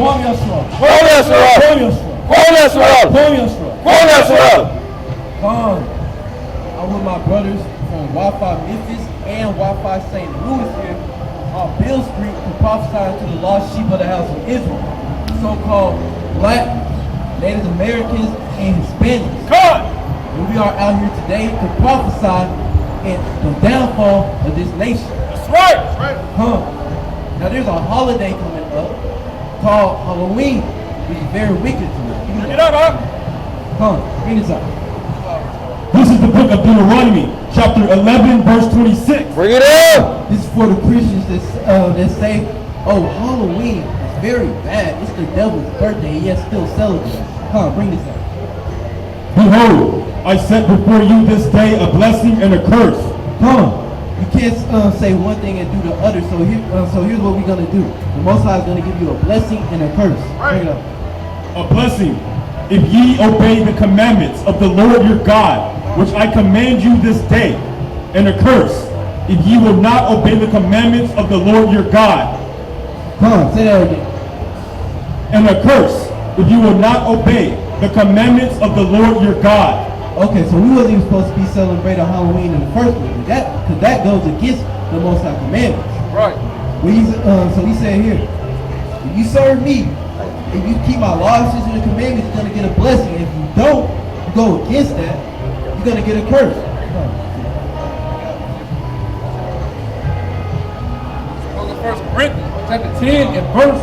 I'm with my brothers from Wi-Fi Memphis and Wi-Fi St. Louis here on Bill Street to prophesy to the lost sheep of the house of Israel, so-called Black, Native Americans, and Hispanics. And we are out here today to prophesy in the downfall of this nation. That's right. That's right. Now there's a holiday coming up called Halloween, which is very wicked to me. Bring it up, Bring this up. This is the book of Deuteronomy, chapter 11, verse 26. Bring it up! This is for the Christians that say, oh, Halloween is very bad. It's the devil's birthday, yet still celebrating. Bring this up. Behold, I set before you this day a blessing and a curse. You can't say one thing and do the other, so here's what we're going to do. The Most High is going to give you a blessing and a curse. Bring it up. A blessing, if ye obey the commandments of the Lord your God, which I command you this day, and a curse, if ye will not obey the commandments of the Lord your God. Say that again. And a curse, if you will not obey the commandments of the Lord your God. Okay, so we wasn't even supposed to be celebrating Halloween in the first place, because that goes against the Most High commandments. Right. So he said here, if you serve me, if you keep my laws and the commandments, you're going to get a blessing. If you don't go against that, you're going to get a curse. Book of 1 Corinthians, chapter 10 and verse.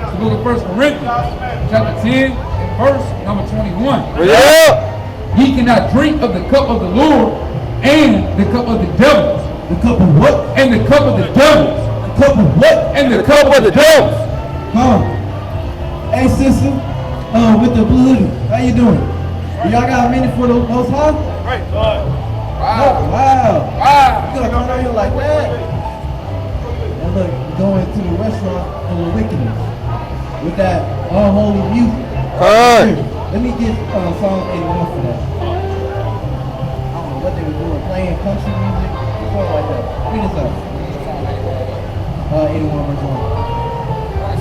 The book of 1 Corinthians, chapter 10 and verse number 21. Yeah. Ye cannot drink of the cup of the Lord and the cup of the devils. The cup of what? And the cup of the devils. The cup of what? And the cup of the devils. Hey, sister, with the blue hoodie, how you doing? Y'all got a minute for the Most High? Right. Wow. Wow. You gonna come down here like that? And look, going to the restaurant of the wickedness with that unholy music. Here, let me get song 81 for that. I don't know what they were doing, playing country music, something like that. Read this out. 81 verse 1.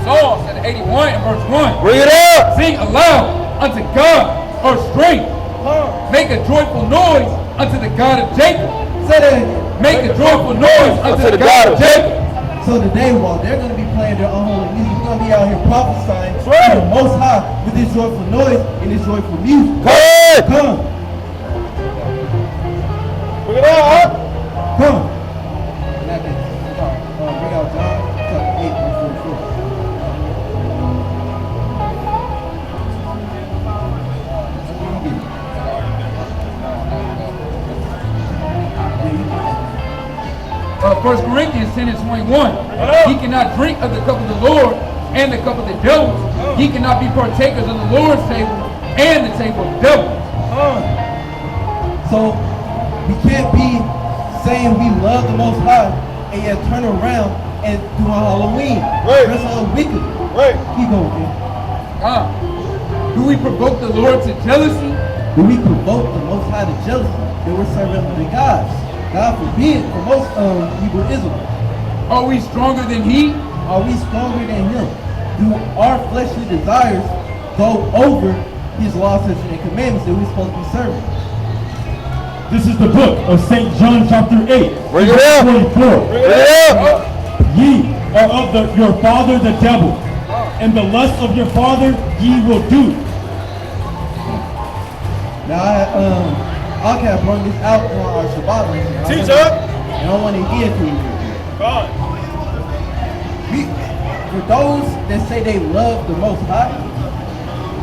Psalms at 81 and verse 1. Bring it up! Sing aloud unto God our strength. Make a joyful noise unto the God of Jacob. Say that. Make a joyful noise unto the God of Jacob. So today, while they're going to be playing their unholy music, we're going to be out here prophesying to the Most High with this joyful noise and this joyful music. Come. Bring it up! Come. Bring out John chapter 8 verse 44. First Corinthians 10 and 21. Ye cannot drink of the cup of the Lord and the cup of the devils. Ye cannot be partakers of the Lord's table and the table of devils. So we can't be saying we love the Most High and yet turn around and do a Halloween. Dress all wicked. Keep going, kid. Do we provoke the Lord to jealousy? Do we provoke the Most High to jealousy? That we're serving other gods. God forbid for most Hebrew Israelites. Are we stronger than He? Are we stronger than Him? Do our fleshly desires go over His laws and commandments that we're supposed to be serving? This is the book of St. John chapter 8, Bring it up! 24. Bring it up! Ye are of your father the devil, and the lust of your father ye will do. Now I can't bring this out on our Shabbat lesson. Teach up! And I want to get to you. For those that say they love the Most High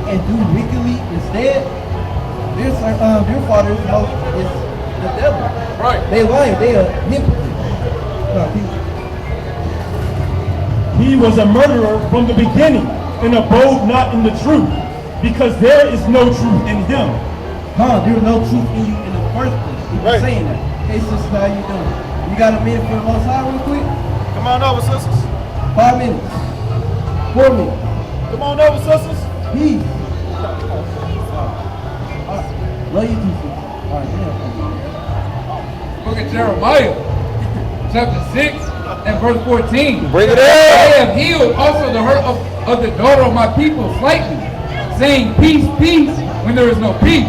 and do wickedly instead, their father is the devil. Right. They lie. They are hypocrites. He was a murderer from the beginning and abode not in the truth, because there is no truth in him. There's no truth in you in the first place. You're saying that. Hey, sister, how you doing? You got a minute for the Most High real quick? Come on over, sisters. 5 minutes. 4 minutes. Come on over, sisters. Peace. Love you too, sister. All right, Book of Jeremiah, chapter 6 And verse 14. Bring it I up. have healed also the hurt of the daughter of my people slightly, saying peace, peace, when there is no peace.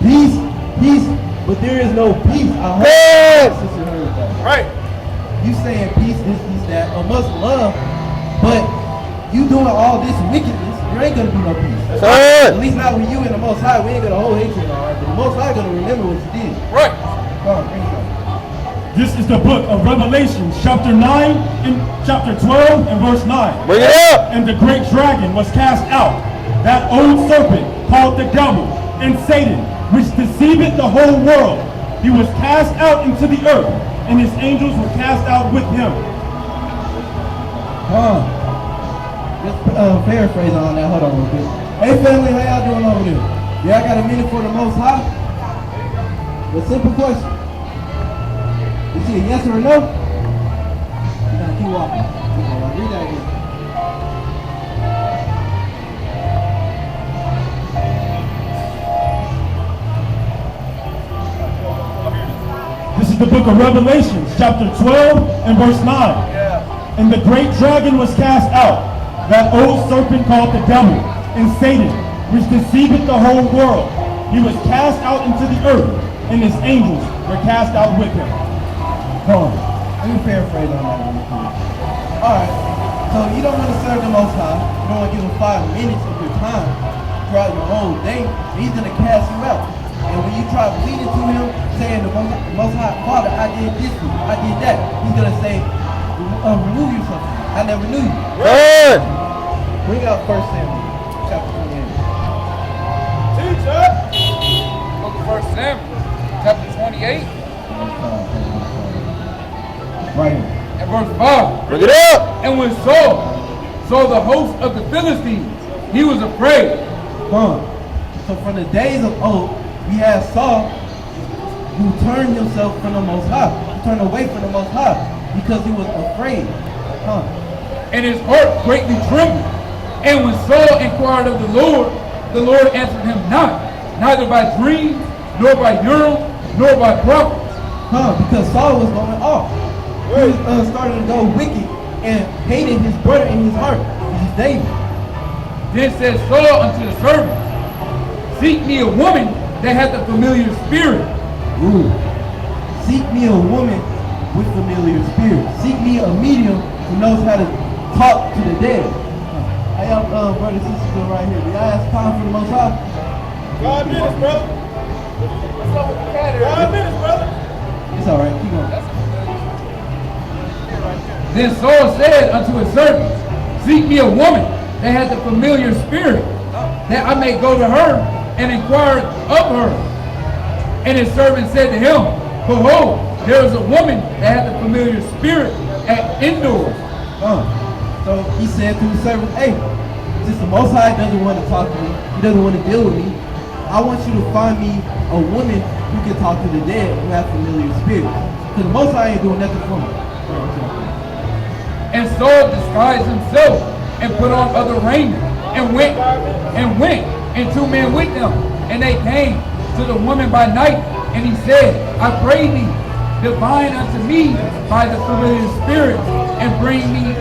Peace, peace, but there is no peace. I hope Yes. my sister heard that. Right. You saying peace, this, that, amongst love, but you doing all this wickedness, there ain't gonna be no peace. At Son. least not when you and the Most High, we ain't gonna hold hatred in our heart, but the Most High gonna remember what you did. Right. Come on, bring it up. This is the book of Revelation, chapter 9 and chapter 12 and verse 9. Bring it up. And the great dragon was cast out, that old serpent called the devil and Satan, which deceiveth the whole world. He was cast out into the earth, and his angels were cast out with him. Just paraphrase on that. Hold on real quick. Hey family, how y'all doing over there? Y'all got a minute for the Most High? A simple question. Is it a yes or a no? You gotta keep walking. Read that again. This is the book of Revelation, chapter 12 and verse 9. And the great dragon was cast out, that old serpent called the devil and Satan, which deceiveth the whole world. He was cast out into the earth, and his angels were cast out with him. Hold on. Let me paraphrase on that one. Alright. So you don't want to serve the Most High. You don't want to give him 5 minutes of your time throughout your whole day. He's going to cast you out. And when you try pleading to him, saying the Most High, Father, I did this for you, I did that, he's going to say, remove yourself. I never knew you. Run. Bring out 1 Samuel, chapter 28. Teacher. Book of 1 Samuel, chapter 28, Right here. and verse 5. Bring it up. And when Saul saw the host of the Philistines, he was afraid. So from the days of old, we had Saul who turned himself from the Most High. He turned away from the Most High because he was afraid. And his heart greatly trembled. And when Saul inquired of the Lord answered him not, neither by dreams, nor by Urim, nor by prophets. Because Saul was going off. He was starting to go wicked and hated his brother in his heart, which is David. Then said Saul unto the servant, seek me a woman that hath a familiar spirit. Ooh. Seek me a woman with familiar spirit. Seek me a medium who knows how to talk to the dead. Hey, y'all, brothers and sisters doing right here. Do y'all have time for the Most High? 5 minutes, brother. 5 minutes, brother. It's all right. Keep going. Then Saul said unto his servants, seek me a woman that hath a familiar spirit, that I may go to her and inquire of her. And his servant said to him, behold, there is a woman that hath a familiar spirit at indoors. So he said to his servant, hey, since the Most High doesn't want to talk to me, he doesn't want to deal with me, I want you to find me a woman who can talk to the dead who have familiar spirits. Because the Most High ain't doing nothing for me. And Saul disguised himself and put on other raiment and went, and 2 men with them. And they came to the woman by night, and he said, I pray thee, divine unto me by the familiar spirit, and bring me,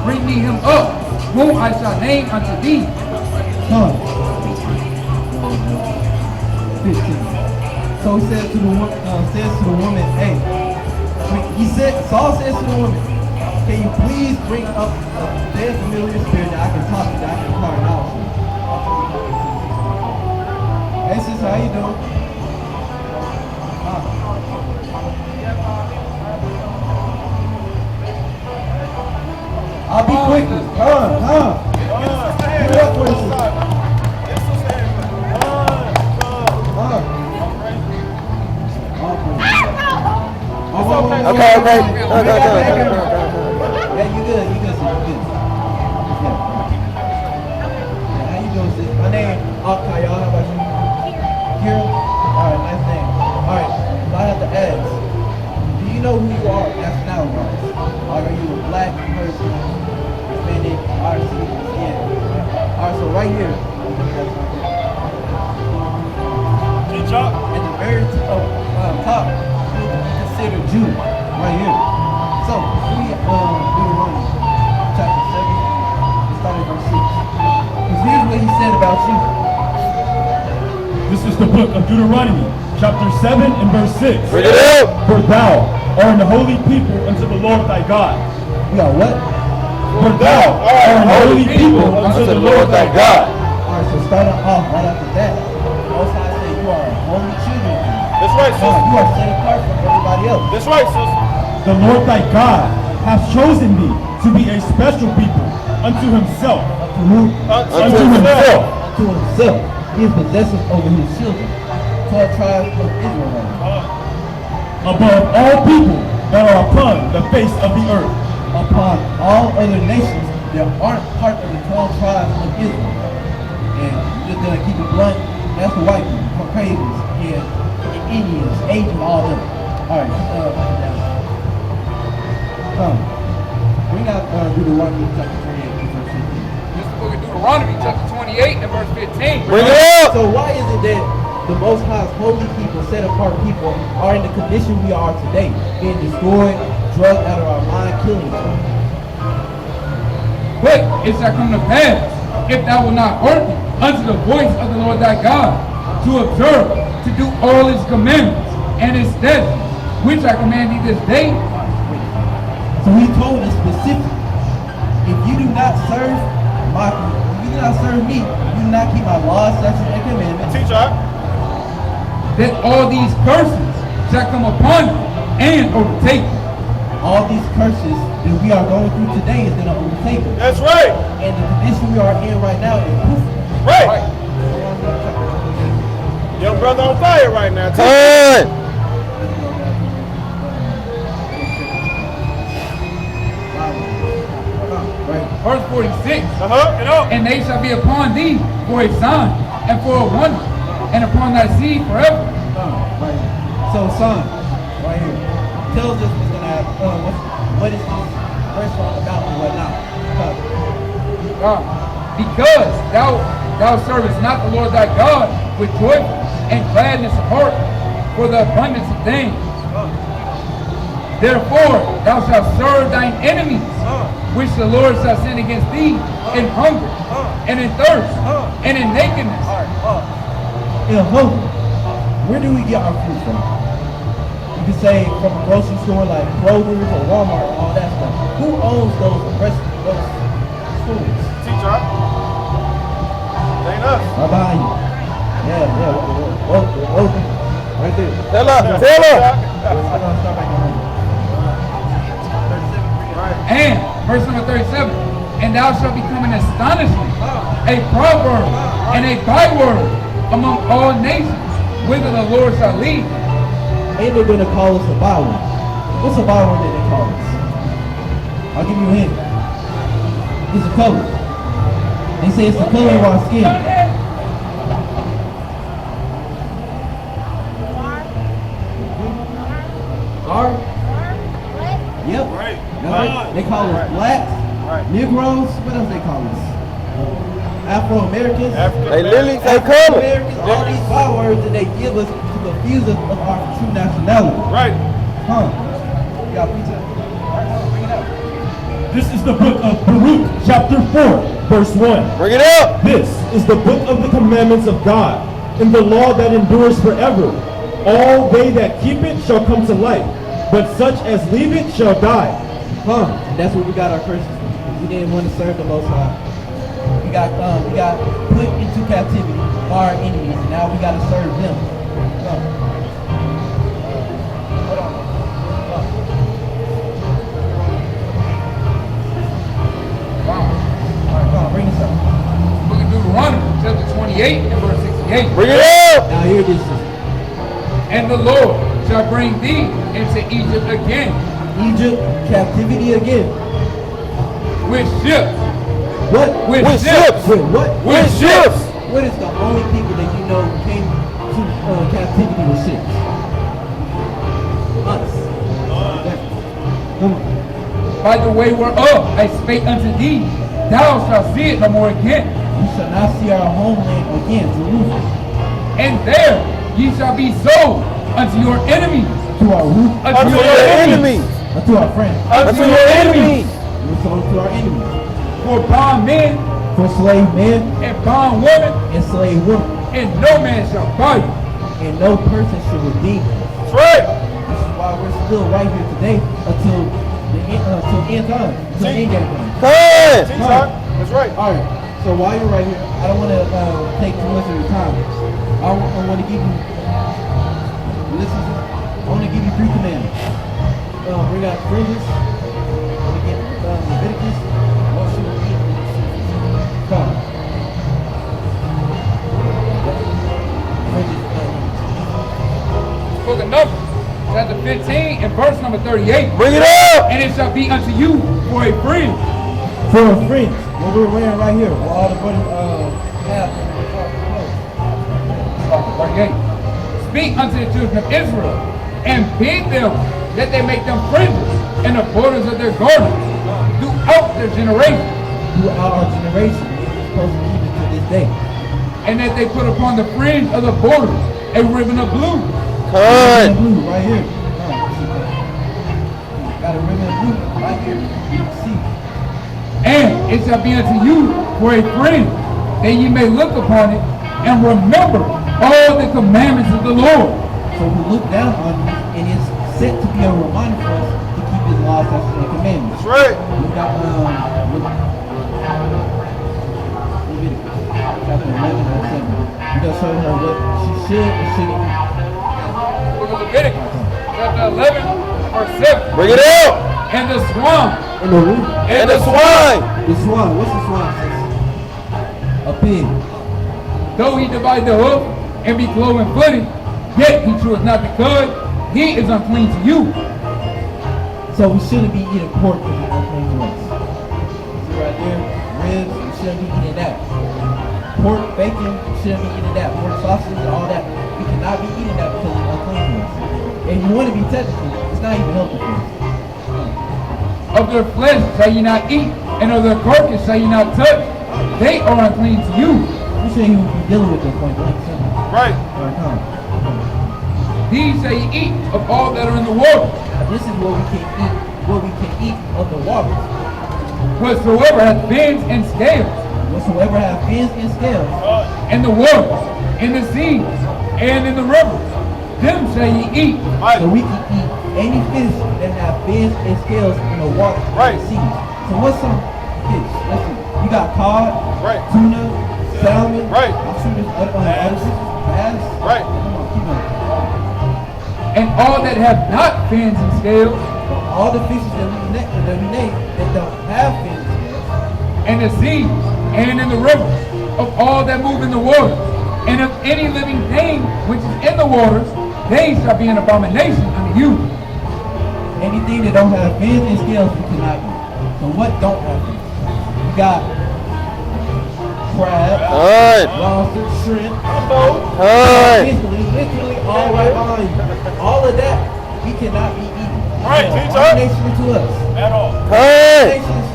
bring me him up, whom I shall name unto thee. 15. So he says to the woman, hey, Saul says to the woman, can you please bring up a dead familiar spirit that I can talk to, that I can call out to? Hey sis, how you doing? I'll be quick. Give it up for you, sis. Okay. Yeah, you good, sis. You good. Yeah. How you doing, sis? My name Chaayal. How about you? Kira? Alright, nice name. Alright, so I have to ask, do you know who you are nationality-wise? Are you a black person, Hispanic, RC? Yeah. Alright, so right here, at the very top, you'll be considered Jew. right here. So, we Deuteronomy chapter 7, starting verse 6. Because here's what he said about you. This is the book of Deuteronomy, chapter 7 and verse 6. Bring it up. For thou art an holy people unto the Lord thy God. We are what? For thou art an holy people unto the Lord thy God. Alright, so starting off right after that, Most High said you are holy children. That's right, God, sister. you are set apart from everybody else. That's right, sister. The Lord thy God hath chosen thee to be a special people unto himself. To who? Unto himself. To himself. He is possessive over his children. 12 tribes of Israel. Above all people that are upon the face of the earth. Upon all other nations that aren't part of the 12 tribes of Israel. And just gonna keep it blunt, that's the white people, Caucasians, and Indians, Asians, all of them. Alright, bring out Deuteronomy chapter 28 and verse 15. This is the book of Deuteronomy, chapter 28 and verse 15. Bring it up. So why is it that the Most High's holy people, set apart people, are in the condition we are today, being destroyed, drugged out of our mind, killing each other? But it shall come to pass, if thou wilt not hearken unto the voice of the Lord thy God, to observe, to do all his commandments and his statutes, which I command thee this day. So he told us specifically, if you do not serve me, you do not keep my laws, statutes, and commandments. Teacher. That all these curses shall come upon you and overtake you. All these curses that we are going through today is going to overtake us. That's right. And the condition we are in right now is proof. Right. Young brother on fire right now. Right. Verse 46. Get up. And they shall be upon thee for a sign and for a wonder, and upon thy seed forever. Right. So, son, right here, tells us what's gonna happen. What is this restaurant about and whatnot? Because thou servest not the Lord thy God with joy and gladness of heart for the abundance of things. Therefore thou shalt serve thine enemies, which the Lord shall send against thee in hunger, and in thirst, and in nakedness. In hunger, where do we get our food from? You can say from a grocery store like Kroger's or Walmart and all that stuff. Who owns those stores? Teacher. It ain't us. Right behind you. Yeah. Right there. Tell her. Hold on, start back at home. And verse number 37, and thou shalt become an astonishment, a proverb, and a byword among all nations, whither the Lord shall lead thee. And they're going to call us a byword. What's a byword that they call us? I'll give you a hint. It's a color. They say it's the color of our skin. Our? Yep. Right. That's right. They call us blacks, Negroes. What else they call us? Afro-Americans. They literally say color. Americans. All these bywords that they give us to confuse us of our true nationality. Right. Huh? You got pizza? Bring it up. This is the book of Baruch, chapter 4, verse 1. Bring it up. This is the book of the commandments of God, and the law that endures forever. All they that keep it shall come to life, but such as leave it shall die. Huh? And that's where we got our curses from. We didn't want to serve the Most High. We got put into captivity by our enemies, and now we got to serve them. Hold on. Wow. All right, come on, bring this up. Book of Deuteronomy, chapter 28 and verse 68. Bring it up. Now here this is. And the Lord shall bring thee into Egypt again Egypt, captivity again. with ships. What? With With ships. ships. With what? With ships. What is the only people that you know came to captivity with ships? Us. Come on. By the way whereof I spake unto thee, thou shalt see it no more again. We shall not see our homeland again, Jerusalem. And there ye shall be sold unto your enemies Unto our who? Unto your enemies. Unto our friends. Unto your enemies. So unto our enemies. For bond men For slave men and bond women, and slave women. and no man shall buy you. And no person should redeem them. That's right. This is why we're still right here today until the end time. Until the end game time. Good. That's right. Alright, so while you're right here, I don't want to take too much of your time. I want to give you, listen, I want to give you 3 commandments. We got fringes, we get Leviticus, what should we eat? Come. Fringes, Book of Numbers, chapter 15 and verse number 38. Bring it up. And it shall be unto you for a friend. for a fringe, what we're wearing right here, what all the brothers have. 38. Speak unto the children of Israel, and bid them that they make them fringes in the borders of their garments throughout their generation, Throughout our generation, we're supposed to keep it to this day. and that they put upon the fringe of the borders a ribbon of blue. Good. Blue right here. Got a ribbon of blue right here. You can see. And it shall be unto you for a friend, that ye may look upon it and remember all the commandments of the Lord. So we look down on it, and it's set to be a reminder for us to keep His laws, statutes, and commandments. That's right. We got Leviticus chapter 11 and 7. We're gonna show her what she should and shouldn't eat. Book of Leviticus, chapter 11, verse 7. Bring it out. And the swan, And the root. And the swine. The swan. What's the swan? A pig. though he divide the hoof and be cloven footed, yet he cheweth not the cud, he is unclean to you. So we shouldn't be eating pork if it's unclean to us. See right there? Ribs, we shouldn't be eating that. Pork, bacon, we shouldn't be eating that. Pork sausages and all that. We cannot be eating that because it's unclean to us. And you want to be technical, it's not even healthy for us. Of their flesh shall ye not eat, and of their carcass shall ye not touch. They are unclean to you. We shouldn't even be dealing with this point blank simple. Right. These shall ye eat of all that are in the water. This is what we can eat of the waters. Whatsoever hath fins and scales, Whatsoever have fins and scales, in the waters, in the seas, and in the rivers, them shall ye eat. so we can eat any fish that have fins and scales in the water Right. and the seas. So what's some fish? Let's see. You got cod, Right. tuna, salmon. Right. I'm sure there's other fish. Bass. Right. Come on, keep on. And all that have not fins and scales, All the fishes that we name that don't have fins and scales, in the seas, and in the rivers, of all that move in the water, and of any living thing which is in the waters, they shall be an abomination unto you. anything that don't have fins and scales, we cannot eat. So what don't have fins? We got crab, Good. lobster, shrimp. Good. Literally all right behind you. All of that, we cannot be eaten. Right, It's an teacher. abomination to us. At all. Good. Nations,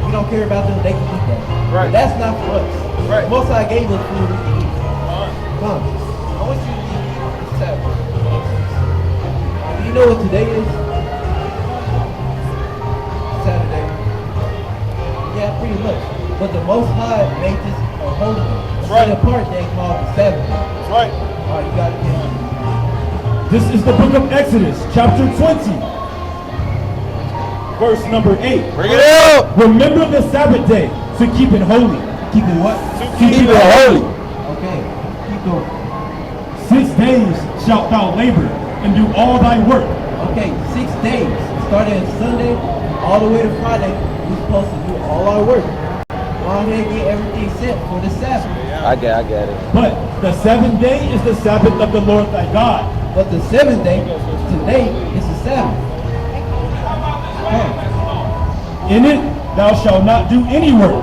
we don't care about them, they can eat that. Right. But that's not for us. Right. Most High gave us food we can eat. Come. I want you to give me this Sabbath. Do you know what today is? Saturday. Yeah, pretty much. But the Most High made this a holy day. Right. A part day called the Sabbath. That's right. All right, you got it. This is the book of Exodus, chapter 20, verse number 8. Bring it out. Remember the Sabbath day to keep it holy. Keep it what? Keep it holy. Okay. Keep going. 6 days shalt thou labor and do all thy work. Okay, 6 days. Starting Sunday all the way to Friday, we're supposed to do all our work. Go ahead and get everything set for the Sabbath. I get it. But the 7th day is the Sabbath of the Lord thy God. But the 7th day, today, is the Sabbath. Okay. In it thou shalt not do any work,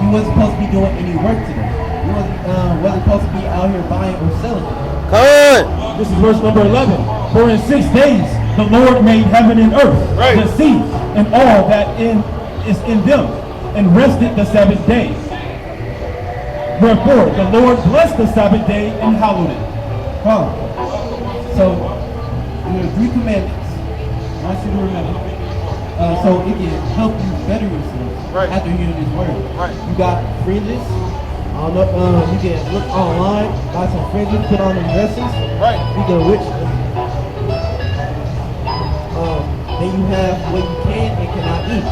We wasn't supposed to be doing any work today. We wasn't supposed to be out here buying or selling. Good. This is verse number 11. For in 6 days the Lord made heaven and earth, Right. the sea, and all that is in them, and rested the 7th day. Wherefore the Lord blessed the Sabbath day and hallowed it. Huh. So, There are 3 commandments. I want you to remember. So it can help you better yourself after hearing this word. You got fringes. I don't know, you can look online, buy some fringes, put on them dresses. You can which. Then you have what you can and cannot eat.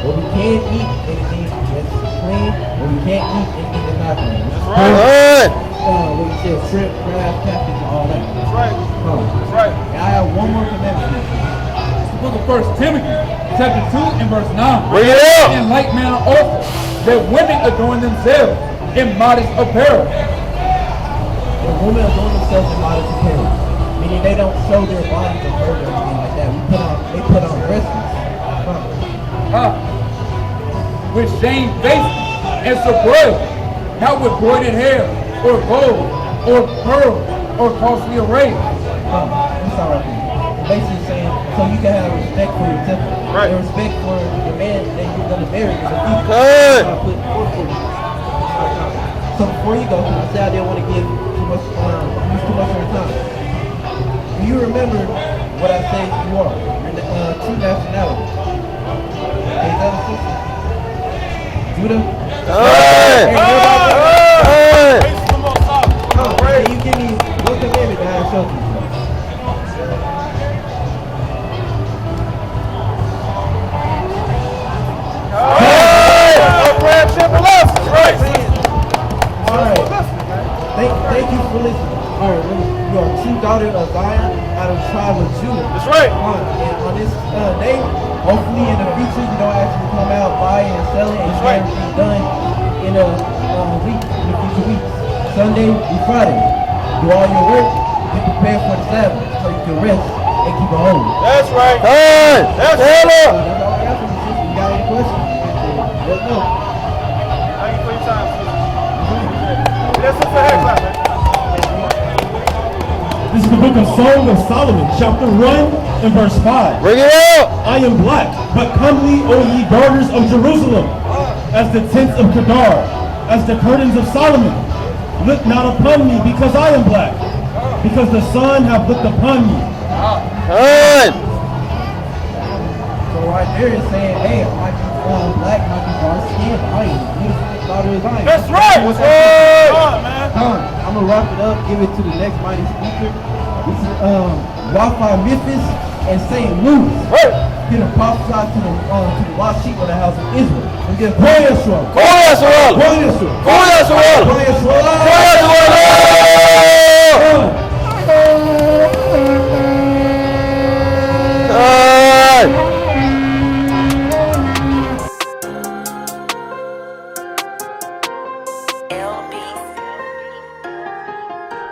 What we can eat, anything that's clean. What we can't eat, anything that's not clean. What you said, shrimp, crab, catfish, and all that. That's right. And I have one more commandment. The book of 1 Timothy, chapter 2 and verse 9. Bring it up. In like manner also, that women adorn themselves in modest apparel. The women adorn themselves in modest apparel, meaning they don't show their bodies or fur or anything like that. They put on dresses. With shamefacedness and sobriety, not with broidered hair, or gold, or pearl, or costly array. That's all right there. Basically saying, so you can have respect for your temple. And respect for the man that you're going to marry in the future. So before you go, because I said I didn't want to give too much, use too much of your time. Do you remember what I say you are? Your true nationality. Is that a sister? Judah? Can you give me one commandment that I showed you? Alright. Thank you for listening. Alright, you are a true daughter of Zion out of the tribe of Judah. That's right. And on this day, hopefully in the future, you don't actually come out, buy and sell it, and get everything done in a week, in the future weeks. Sunday through Friday. Do all your work, get prepared for the Sabbath, so you can rest and keep it holy. That's right. That's all I got for you, sister. You got any questions? Let us know. Thank you for your time, sister. Yes, sister, head clap, man. This is the book of Song of Solomon, chapter 1 and verse 5. Bring it up. I am black, but comely, O ye daughters of Jerusalem, as the tents of Kedar, as the curtains of Solomon. Look not upon me, because I am black, because the sun hath looked upon me. So right there is saying, hey, I might be black, might be dark skin, but I am a beautiful daughter of Zion. That's right. What's up, man? I'm gonna wrap it up, give it to the next mighty speaker. This is Wi-Fi Memphis and St. Louis. Here to prophesy to the lost sheep of the house of Israel. And give Yeshua.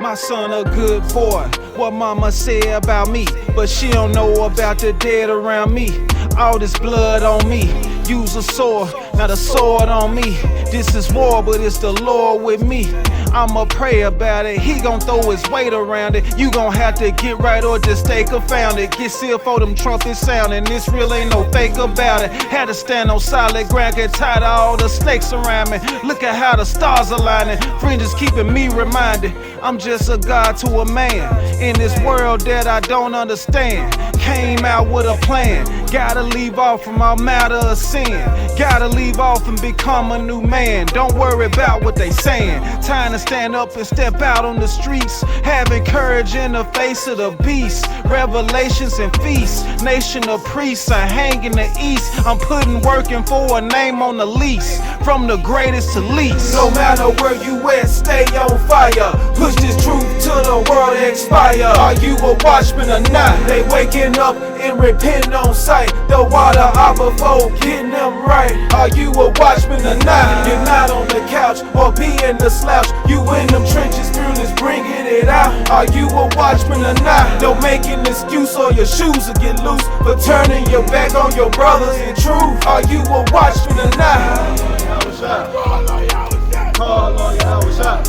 My son a good boy, what mama said about me, but she don't know about the dead around me. All this blood on me, use a sword, not a sword on me. This is war, but it's the Lord with me. I'ma pray about it, he gon' throw his weight around it. You gon' have to get right or just stay confounded. Get sealed for them trumpets sounding, this real ain't no fake about it. Had to stand on solid ground, get tired of all the snakes around me. Look at how the stars aligning, fringes keeping me reminded. I'm just a God to a man, in this world that I don't understand. Came out with a plan, gotta leave off from all matter of sin. Gotta leave off and become a new man. Don't worry about what they saying. Time to stand up and step out on the streets. Having courage in the face of the beast. Revelations and feasts. Nation of priests, I hang in the east. I'm putting working for a name on the lease. From the greatest to least. No matter where you at, stay on fire. Push this truth to the world expire. Are you a watchman or not? They waking up and repenting on sight. The water out before getting them right. Are you a watchman or not? You're not on the couch or be in the slouch. You in them trenches, fearless, bringing it out. Are you a watchman or not? Don't make an excuse or your shoes will get loose for turning your back on your brothers in truth. Are you a watchman or not? Call on you, I was shot.